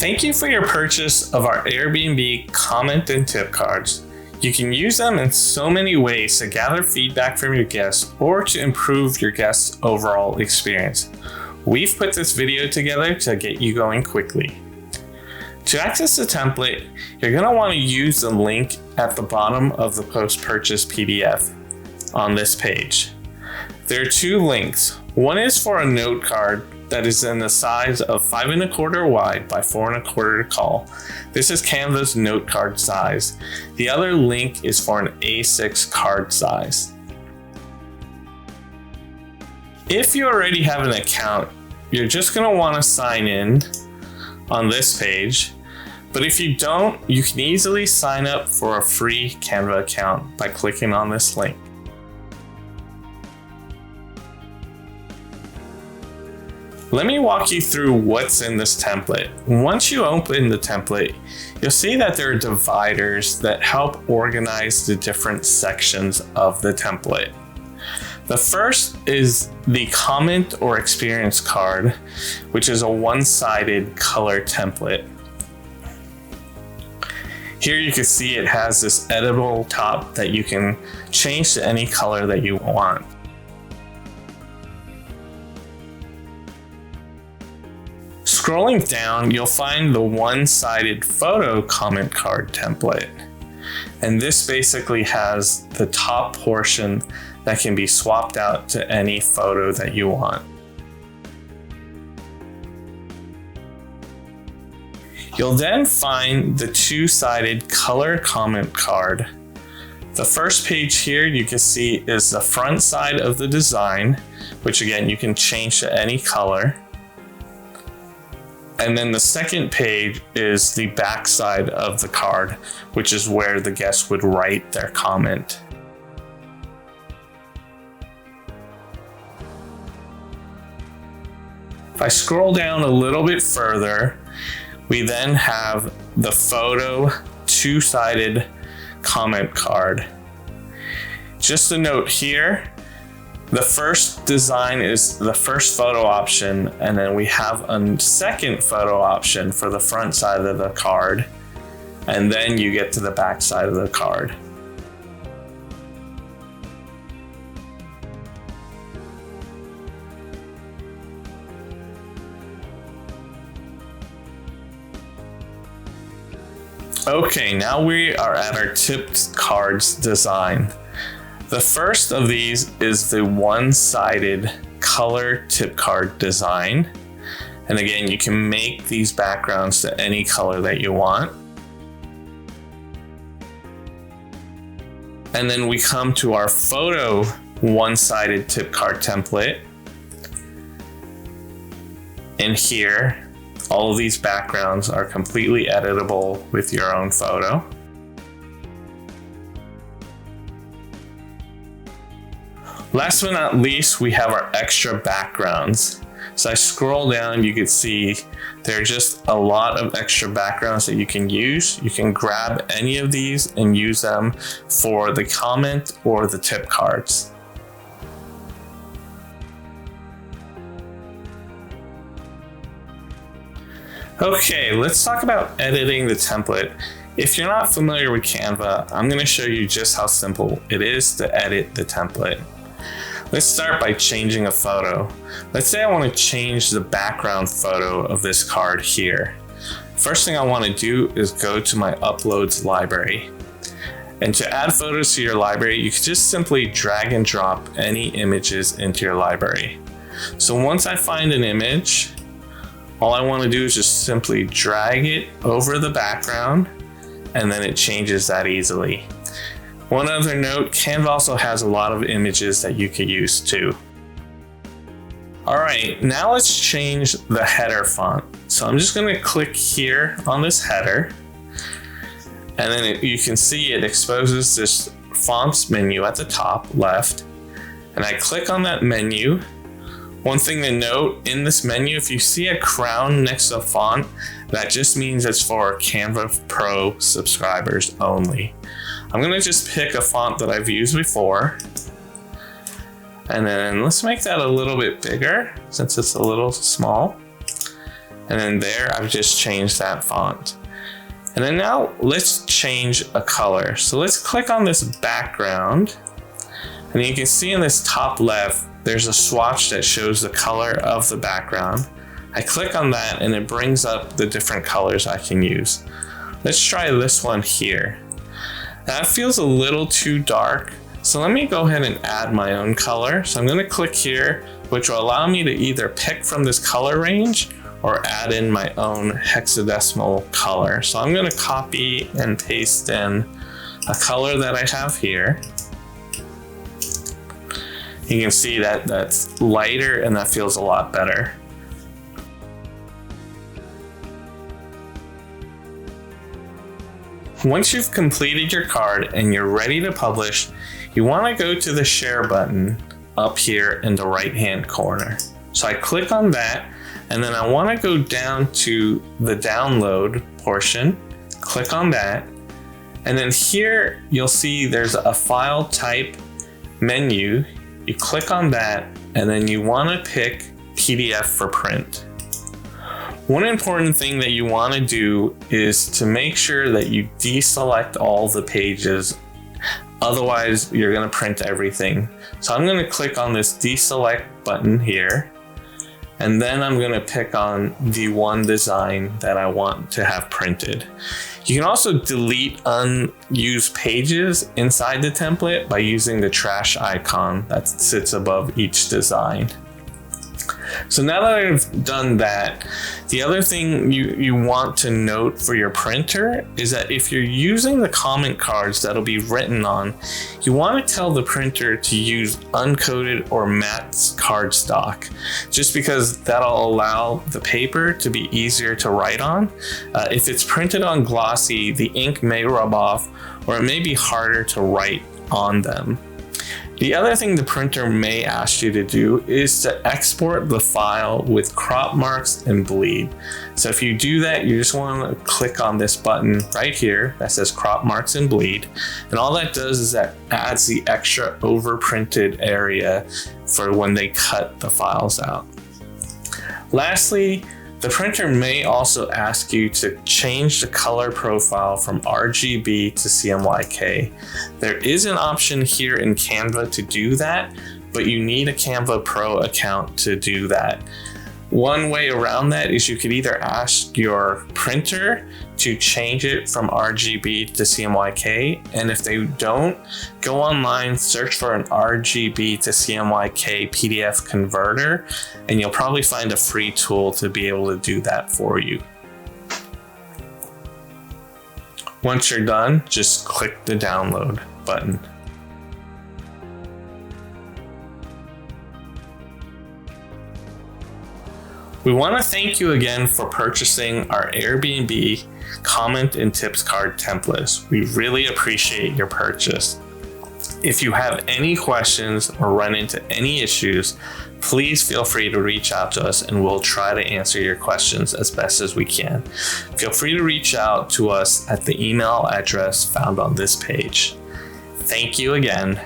Thank you for your purchase of our Airbnb comment and tip cards. You can use them in so many ways to gather feedback from your guests or to improve your guests' overall experience. We've put this video together to get you going quickly. To access the template, you're going to want to use the link at the bottom of the post-purchase PDF on this page. There are two links. One is for a note card that is in the size of 5 1/4 wide by 4 1/4 tall. This is Canva's note card size. The other link is for an A6 card size. If you already have an account, you're just going to want to sign in on this page. But if you don't, you can easily sign up for a free Canva account by clicking on this link. Let me walk you through what's in this template. Once you open the template, you'll see that there are dividers that help organize the different sections of the template. The first is the comment or experience card, which is a one-sided color template. Here you can see it has this editable top that you can change to any color that you want. Scrolling down, you'll find the one-sided photo comment card template. And this basically has the top portion that can be swapped out to any photo that you want. You'll then find the two-sided color comment card. The first page here you can see is the front side of the design, which again you can change to any color. And then the second page is the back side of the card, which is where the guest would write their comment. If I scroll down a little bit further, we then have the photo two-sided comment card. Just a note here, the first design is the first photo option, and then we have a second photo option for the front side of the card, and then you get to the back side of the card. Okay, now we are at our tipped cards design. The first of these is the one-sided color tip card design. And again, you can make these backgrounds to any color that you want. And then we come to our photo one-sided tip card template. And here, all of these backgrounds are completely editable with your own photo. Last but not least, we have our extra backgrounds. So I scroll down, you can see there are just a lot of extra backgrounds that you can use. You can grab any of these and use them for the comment or the tip cards. Okay, let's talk about editing the template. If you're not familiar with Canva, I'm going to show you just how simple it is to edit the template. Let's start by changing a photo. Let's say I want to change the background photo of this card here. First thing I want to do is go to my uploads library. And to add photos to your library, you can just simply drag and drop any images into your library. So once I find an image, all I want to do is just simply drag it over the background, and then it changes that easily. One other note, Canva also has a lot of images that you could use too. All right, now let's change the header font. So I'm just going to click here on this header, and then you can see it exposes this fonts menu at the top left, and I click on that menu. One thing to note in this menu, if you see a crown next to a font, that just means it's for Canva Pro subscribers only. I'm going to just pick a font that I've used before, and then let's make that a little bit bigger since it's a little small. And then there, I've just changed that font. And then now let's change a color. So let's click on this background. And you can see in this top left, there's a swatch that shows the color of the background. I click on that and it brings up the different colors I can use. Let's try this one here. That feels a little too dark. So let me go ahead and add my own color. So I'm going to click here, which will allow me to either pick from this color range or add in my own hexadecimal color. So I'm going to copy and paste in a color that I have here. You can see that that's lighter and that feels a lot better. Once you've completed your card and you're ready to publish, you want to go to the share button up here in the right hand corner. So I click on that and then I want to go down to the download portion, click on that, and then here you'll see there's a file type menu. You click on that and then you want to pick PDF for print. One important thing that you want to do is to make sure that you deselect all the pages. Otherwise, you're going to print everything. So I'm going to click on this deselect button here. And then I'm going to pick on the one design that I want to have printed. You can also delete unused pages inside the template by using the trash icon that sits above each design. So now that I've done that, the other thing you want to note for your printer is that if you're using the comment cards that'll be written on, you want to tell the printer to use uncoated or matte cardstock, just because that'll allow the paper to be easier to write on. If it's printed on glossy, the ink may rub off or it may be harder to write on them. The other thing the printer may ask you to do is to export the file with crop marks and bleed. So if you do that, you just want to click on this button right here that says crop marks and bleed. And all that does is that adds the extra overprinted area for when they cut the files out. Lastly, the printer may also ask you to change the color profile from RGB to CMYK. There is an option here in Canva to do that, but you need a Canva Pro account to do that. One way around that is you could either ask your printer to change it from RGB to CMYK, and if they don't, go online, search for an RGB to CMYK PDF converter, and you'll probably find a free tool to be able to do that for you. Once you're done, just click the download button. We want to thank you again for purchasing our Airbnb comment and tips card templates. We really appreciate your purchase. If you have any questions or run into any issues, please feel free to reach out to us and we'll try to answer your questions as best as we can. Feel free to reach out to us at the email address found on this page. Thank you again.